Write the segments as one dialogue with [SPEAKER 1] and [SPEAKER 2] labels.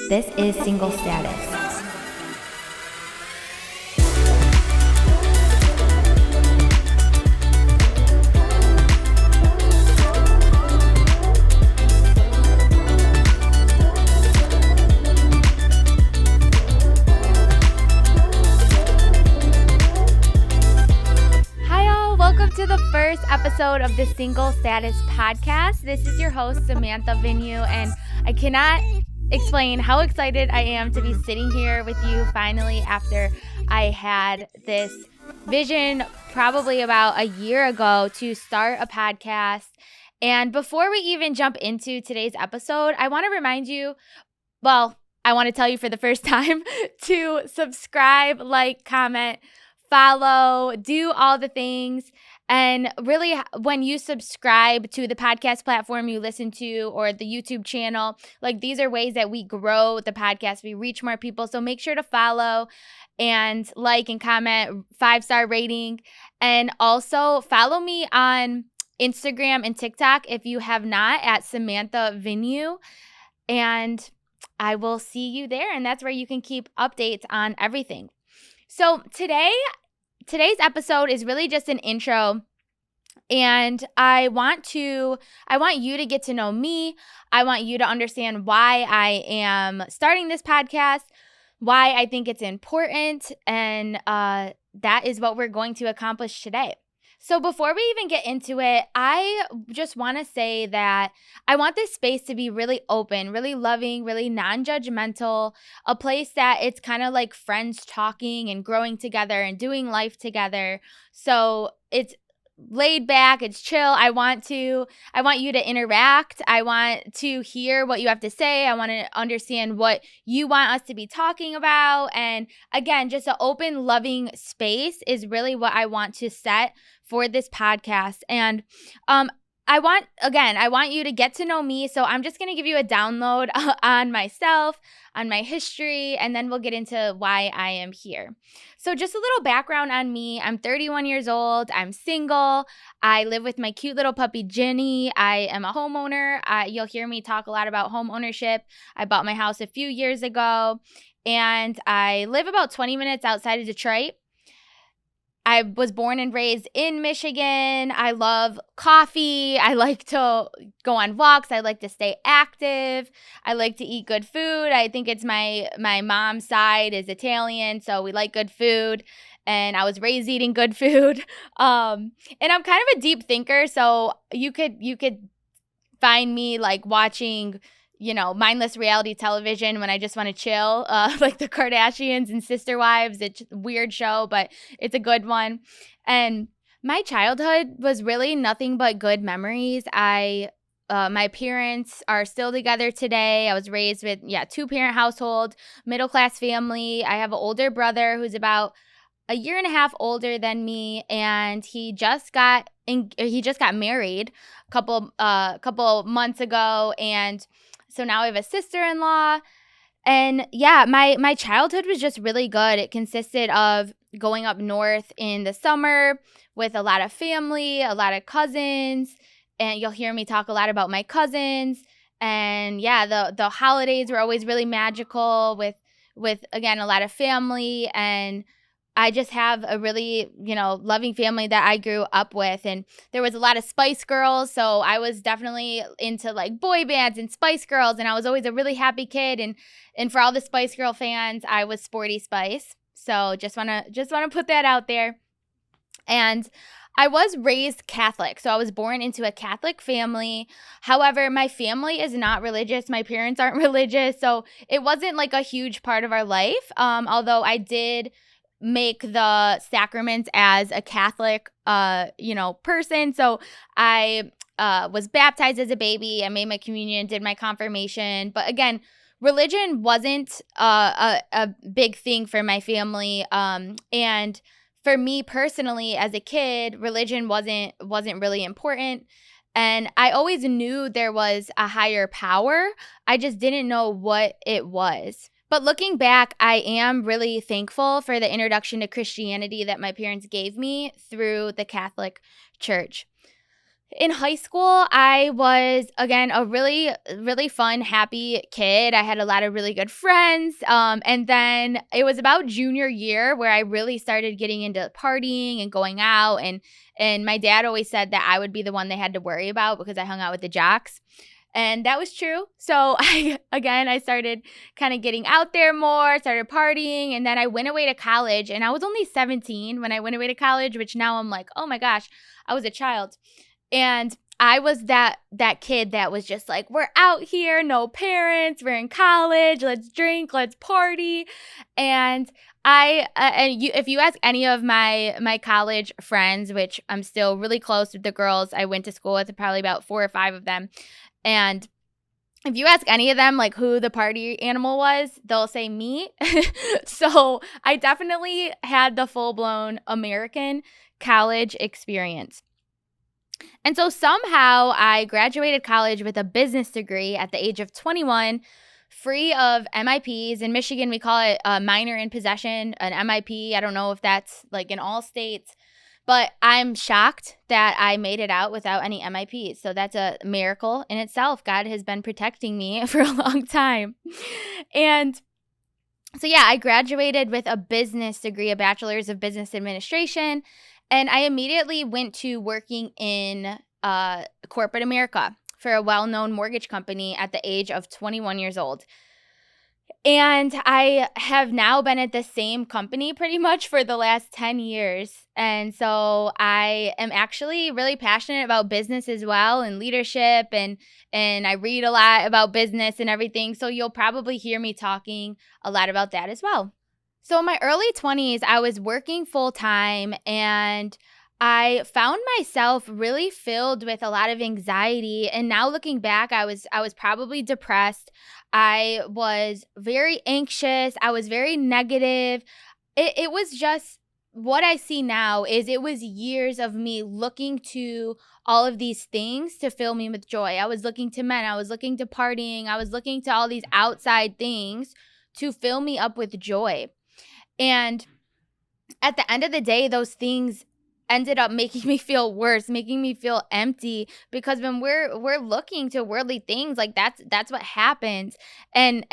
[SPEAKER 1] This is Single Status. To the first episode of the Single Status podcast. This is your host, Samantha Vigneau, and I cannot explain how excited I am to be sitting here with you finally after I had this vision probably about a year ago to start a podcast. And before we even jump into today's episode, I want to remind you, I want to tell you for the first time to subscribe, like, comment, follow, do all the things. And really, when you subscribe to the podcast platform you listen to or the YouTube channel, like these are ways that we grow the podcast. We reach more people. So make sure to follow and like and comment, 5-star rating. And also follow me on Instagram and TikTok if you have not, at Samantha Vigneau. And I will see you there. And that's where you can keep updates on everything. So today's episode is really just an intro, and I want you to get to know me. I want you to understand why I am starting this podcast, why I think it's important, and that is what we're going to accomplish today. So before we even get into it, I just want to say that I want this space to be really open, really loving, really non-judgmental, a place that it's kind of like friends talking and growing together and doing life together. So it's laid back, it's chill. I want you to interact. I want to hear what you have to say. I want to understand what you want us to be talking about. And again, just an open, loving space is really what I want to set for this podcast. And I want you to get to know me. So I'm just going to give you a download on myself, on my history, and then we'll get into why I am here. So just a little background on me. I'm 31 years old. I'm single. I live with my cute little puppy, Jenny. I am a homeowner. You'll hear me talk a lot about home ownership. I bought my house a few years ago, and I live about 20 minutes outside of Detroit. I was born and raised in Michigan. I love coffee. I like to go on walks. I like to stay active. I like to eat good food. I think it's my mom's side is Italian, so we like good food. And I was raised eating good food. And I'm kind of a deep thinker, so you could find me like watching, mindless reality television when I just want to chill, like the Kardashians and Sister Wives. It's a weird show, but it's a good one. And my childhood was really nothing but good memories. My parents are still together today. I was raised with, 2-parent household, middle-class family. I have an older brother who's about a year and a half older than me, and he just got married a couple months ago, and so now I have a sister-in-law. And my childhood was just really good. It consisted of going up north in the summer with a lot of family, a lot of cousins, and you'll hear me talk a lot about my cousins. And the holidays were always really magical with again a lot of family, and I just have a really, loving family that I grew up with. And there was a lot of Spice Girls, so I was definitely into like boy bands and Spice Girls, and I was always a really happy kid. And for all the Spice Girl fans, I was Sporty Spice. So just wanna put that out there. And I was raised Catholic, so I was born into a Catholic family. However, my family is not religious. My parents aren't religious, so it wasn't like a huge part of our life. Although I did make the sacraments as a Catholic, person. So I was baptized as a baby. I made my communion, did my confirmation. But again, religion wasn't a big thing for my family. And for me personally, as a kid, religion wasn't really important. And I always knew there was a higher power. I just didn't know what it was. But looking back, I am really thankful for the introduction to Christianity that my parents gave me through the Catholic Church. In high school, I was, again, a really, really fun, happy kid. I had a lot of really good friends. And then it was about junior year where I really started getting into partying and going out. And my dad always said that I would be the one they had to worry about because I hung out with the jocks. And that was true. So I started kind of getting out there more, started partying. And then I went away to college, and I was only 17 when I went away to college, which now I'm like, oh my gosh, I was a child. And I was that kid that was just like, we're out here, no parents, we're in college, let's drink, let's party. And if you ask any of my college friends, which I'm still really close with the girls I went to school with, probably about 4 or 5 of them, and if you ask any of them like who the party animal was, they'll say me. So I definitely had the full-blown American college experience. And so somehow I graduated college with a business degree at the age of 21, free of MIPs. In Michigan, we call it a minor in possession, an MIP. I don't know if that's like in all states, but I'm shocked that I made it out without any MIPs. So that's a miracle in itself. God has been protecting me for a long time. And so, yeah, I graduated with a business degree, a bachelor's of business administration. And I immediately went to working in corporate America for a well-known mortgage company at the age of 21 years old. And I have now been at the same company pretty much for the last 10 years. And so I am actually really passionate about business as well, and leadership, and I read a lot about business and everything. So you'll probably hear me talking a lot about that as well. So in my early 20s, I was working full time, and I found myself really filled with a lot of anxiety. And now looking back, I was probably depressed. I was very anxious. I was very negative. It was just what I see now is it was years of me looking to all of these things to fill me with joy. I was looking to men. I was looking to partying. I was looking to all these outside things to fill me up with joy. And at the end of the day, those things ended up making me feel worse, making me feel empty, because when we're looking to worldly things, like that's what happens. And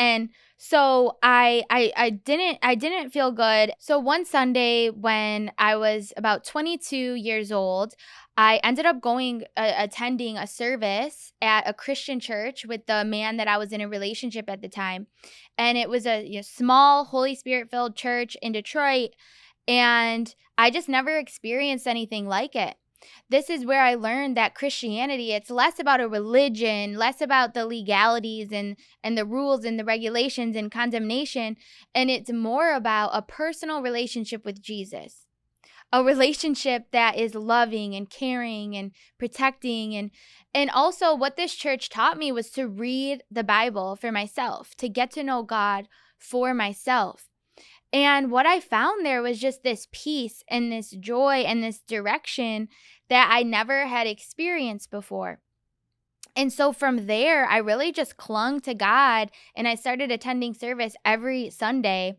[SPEAKER 1] so I didn't feel good. So one Sunday when I was about 22 years old, I ended up attending a service at a Christian church with the man that I was in a relationship at the time. And it was a small Holy Spirit filled church in Detroit. And I just never experienced anything like it. This is where I learned that Christianity, it's less about a religion, less about the legalities and the rules and the regulations and condemnation, and it's more about a personal relationship with Jesus. A relationship that is loving and caring and protecting. And also what this church taught me was to read the Bible for myself, to get to know God for myself. And what I found there was just this peace and this joy and this direction that I never had experienced before. And so from there, I really just clung to God, and I started attending service every Sunday.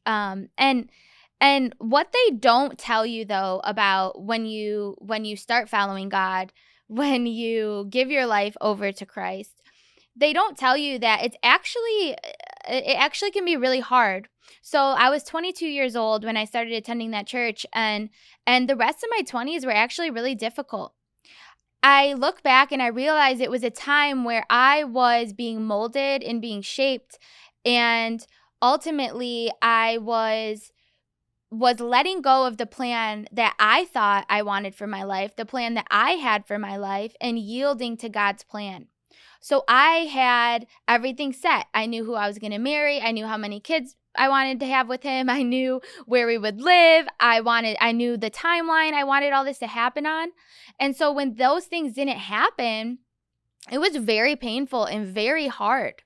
[SPEAKER 1] And what they don't tell you, though, about when you start following God, when you give your life over to Christ, they don't tell you that it actually can be really hard. So I was 22 years old when I started attending that church, and the rest of my 20s were actually really difficult. I look back and I realize it was a time where I was being molded and being shaped, and ultimately I was letting go of the plan that I thought I wanted for my life, the plan that I had for my life, and yielding to God's plan. So I had everything set. I knew who I was going to marry. I knew how many kids I wanted to have with him. I knew where we would live. I knew the timeline I wanted all this to happen on. And so when those things didn't happen, it was very painful and very hard.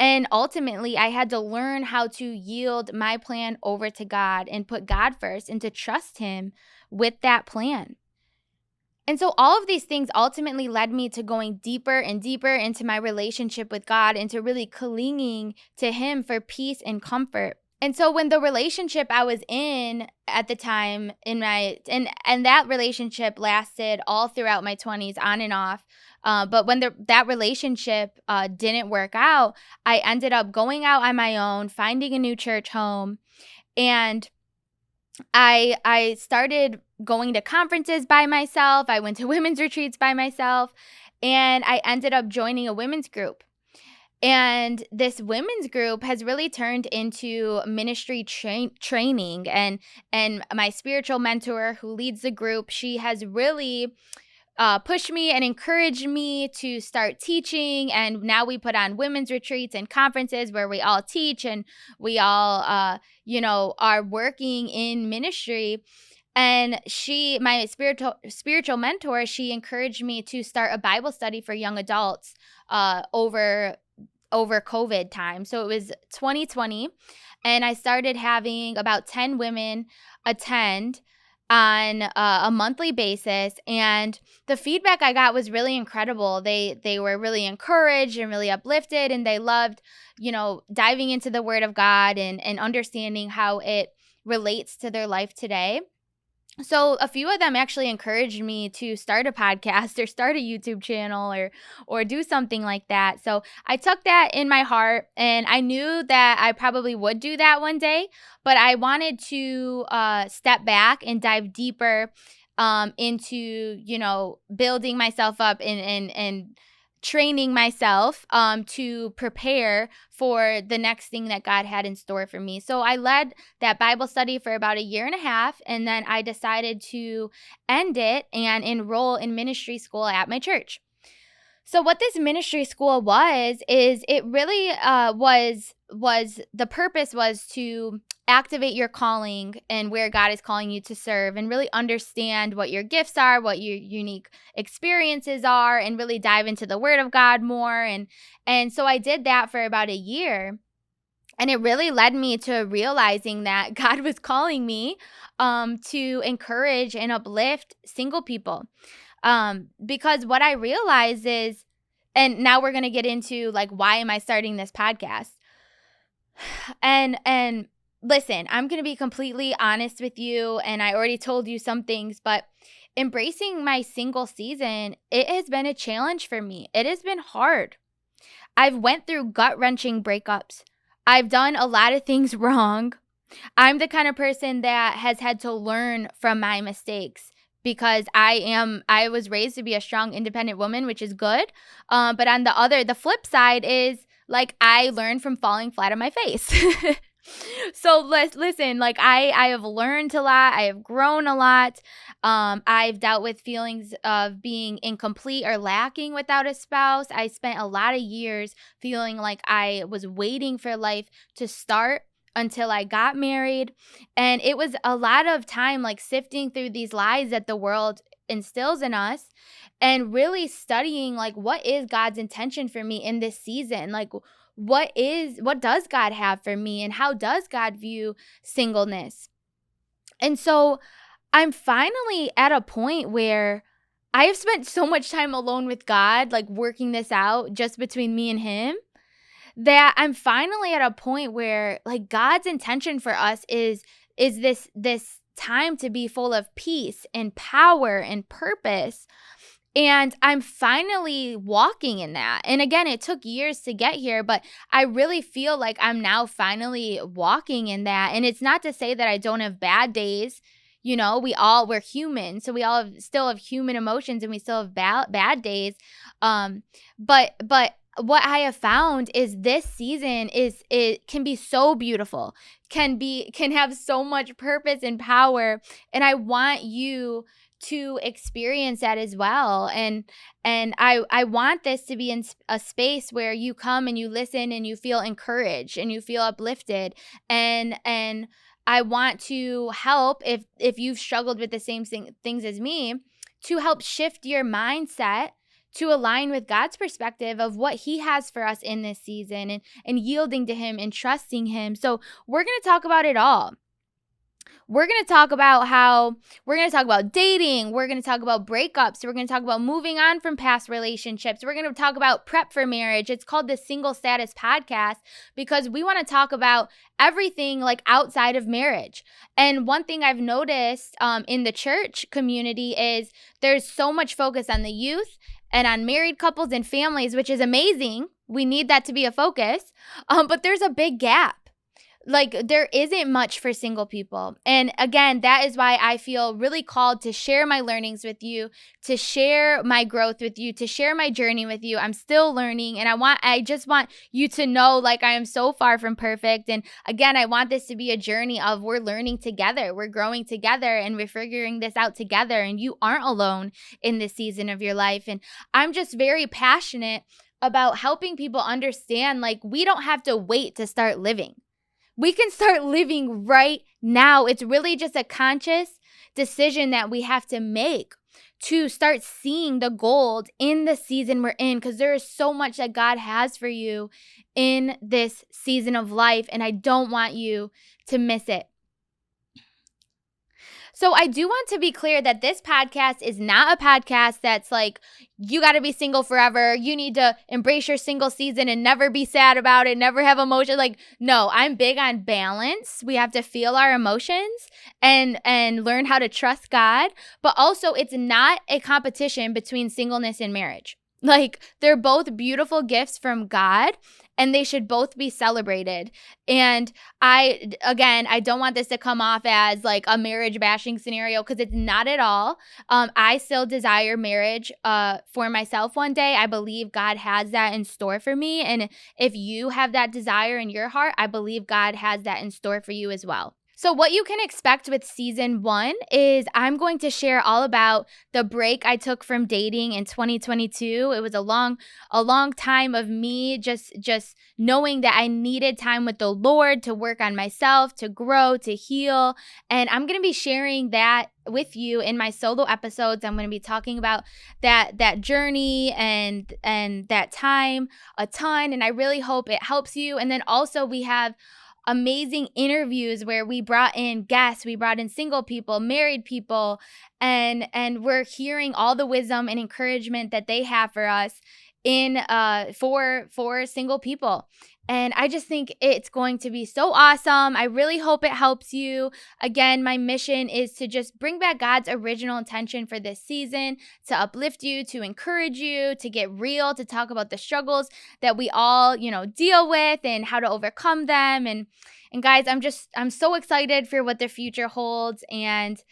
[SPEAKER 1] And ultimately, I had to learn how to yield my plan over to God and put God first and to trust him with that plan. And so all of these things ultimately led me to going deeper and deeper into my relationship with God and to really clinging to him for peace and comfort. And so when the relationship I was in at the time in my and that relationship lasted all throughout my 20s on and off. But when that relationship didn't work out, I ended up going out on my own, finding a new church home, and I started going to conferences by myself. I went to women's retreats by myself, and I ended up joining a women's group. And this women's group has really turned into ministry training, and my spiritual mentor who leads the group, she has really pushed me and encouraged me to start teaching. And now we put on women's retreats and conferences where we all teach and we all, are working in ministry. And my spiritual mentor, she encouraged me to start a Bible study for young adults over COVID time. So it was 2020, and I started having about 10 women attend on a monthly basis, and the feedback I got was really incredible. They were really encouraged and really uplifted, and they loved, diving into the Word of God and understanding how it relates to their life today. So a few of them actually encouraged me to start a podcast or start a YouTube channel or do something like that. So I took that in my heart, and I knew that I probably would do that one day, but I wanted to step back and dive deeper into, building myself up and training myself to prepare for the next thing that God had in store for me. So I led that Bible study for about a year and a half, and then I decided to end it and enroll in ministry school at my church. So what this ministry school is it really was the purpose was to activate your calling and where God is calling you to serve, and really understand what your gifts are, what your unique experiences are, and really dive into the Word of God more. And so I did that for about a year. And it really led me to realizing that God was calling me to encourage and uplift single people. Because what I realized is, and now we're going to get into like, why am I starting this podcast? And listen, I'm going to be completely honest with you, and I already told you some things, but embracing my single season, it has been a challenge for me. It has been hard. I've went through gut-wrenching breakups. I've done a lot of things wrong. I'm the kind of person that has had to learn from my mistakes, because I was raised to be a strong, independent woman, which is good. But on the flip side is, like, I learned from falling flat on my face. So listen, like I have learned a lot. I have grown a lot. I've dealt with feelings of being incomplete or lacking without a spouse. I spent a lot of years feeling like I was waiting for life to start until I got married. And it was a lot of time like sifting through these lies that the world instills in us, and really studying like, what is God's intention for me in this season? Like, what does God have for me, and how does God view singleness? And so I'm finally at a point where I have spent so much time alone with God, like working this out just between me and him, that I'm finally at a point where like God's intention for us is this time to be full of peace and power and purpose. And I'm finally walking in that. And again, it took years to get here, but I really feel like I'm now finally walking in that. And it's not to say that I don't have bad days. We're human. So we all still have human emotions, and we still have bad days. But what I have found is this season it can be so beautiful, can have so much purpose and power. And I want you to experience that as well. And I want this to be in a space where you come and you listen and you feel encouraged and you feel uplifted. And I want to help, if you've struggled with the same things as me, to help shift your mindset to align with God's perspective of what he has for us in this season, and yielding to him and trusting him. So we're going to talk about it all. we're going to talk about dating. We're going to talk about breakups. We're going to talk about moving on from past relationships. We're going to talk about prep for marriage. It's called the Single Status Podcast because we want to talk about everything like outside of marriage. And one thing I've noticed in the church community is there's so much focus on the youth and on married couples and families, which is amazing. We need that to be a focus. But there's a big gap. Like there isn't much for single people. And again, that is why I feel really called to share my learnings with you, to share my growth with you, to share my journey with you. I'm still learning and I just want you to know like I am so far from perfect. And again, I want this to be a journey of we're learning together, we're growing together, and we're figuring this out together. And you aren't alone in this season of your life. And I'm just very passionate about helping people understand like we don't have to wait to start living. We can start living right now. It's really just a conscious decision that we have to make to start seeing the gold in the season we're in, because there is so much that God has for you in this season of life, and I don't want you to miss it. So I do want to be clear that this podcast is not a podcast that's like, you got to be single forever. You need to embrace your single season and never be sad about it, never have emotion. Like, no, I'm big on balance. We have to feel our emotions and learn how to trust God. But also, it's not a competition between singleness and marriage. Like, they're both beautiful gifts from God, and they should both be celebrated. And I don't want this to come off as like a marriage bashing scenario, because it's not at all. I still desire marriage for myself one day. I believe God has that in store for me. And if you have that desire in your heart, I believe God has that in store for you as well. So what you can expect with season 1 is I'm going to share all about the break I took from dating in 2022. It was a long time of me just knowing that I needed time with the Lord to work on myself, to grow, to heal. And I'm going to be sharing that with you in my solo episodes. I'm going to be talking about that journey and that time a ton. And I really hope it helps you. And then also we have amazing interviews where we brought in guests, we brought in single people, married people, and we're hearing all the wisdom and encouragement that they have for us in for single people. And I just think it's going to be so awesome. I really hope it helps you. Again, my mission is to just bring back God's original intention for this season, to uplift you, to encourage you, to get real, to talk about the struggles that we all, deal with and how to overcome them. And guys, I'm so excited for what the future holds. And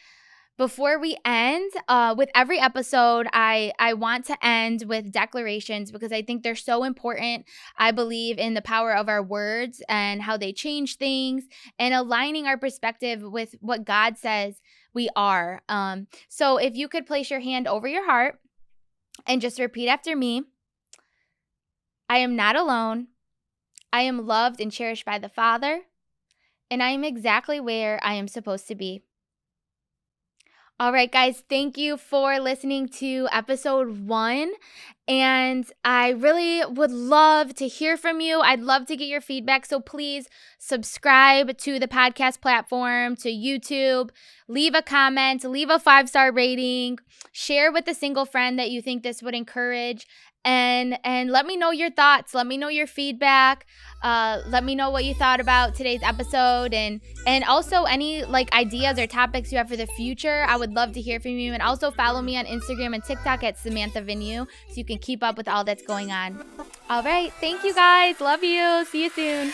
[SPEAKER 1] before we end, with every episode, I want to end with declarations because I think they're so important. I believe in the power of our words and how they change things and aligning our perspective with what God says we are. So if you could place your hand over your heart and just repeat after me. I am not alone. I am loved and cherished by the Father, and I am exactly where I am supposed to be. All right, guys, thank you for listening to episode 1. And I really would love to hear from you. I'd love to get your feedback. So please subscribe to the podcast platform, to YouTube, leave a comment, leave a 5-star rating, share with a single friend that you think this would encourage. And let me know your thoughts. Let me know your feedback. Let me know what you thought about today's episode, and also any ideas or topics you have for the future. I would love to hear from you. And also follow me on Instagram and TikTok at Samantha Vigneau so you can keep up with all that's going on. All right. Thank you guys. Love you. See you soon.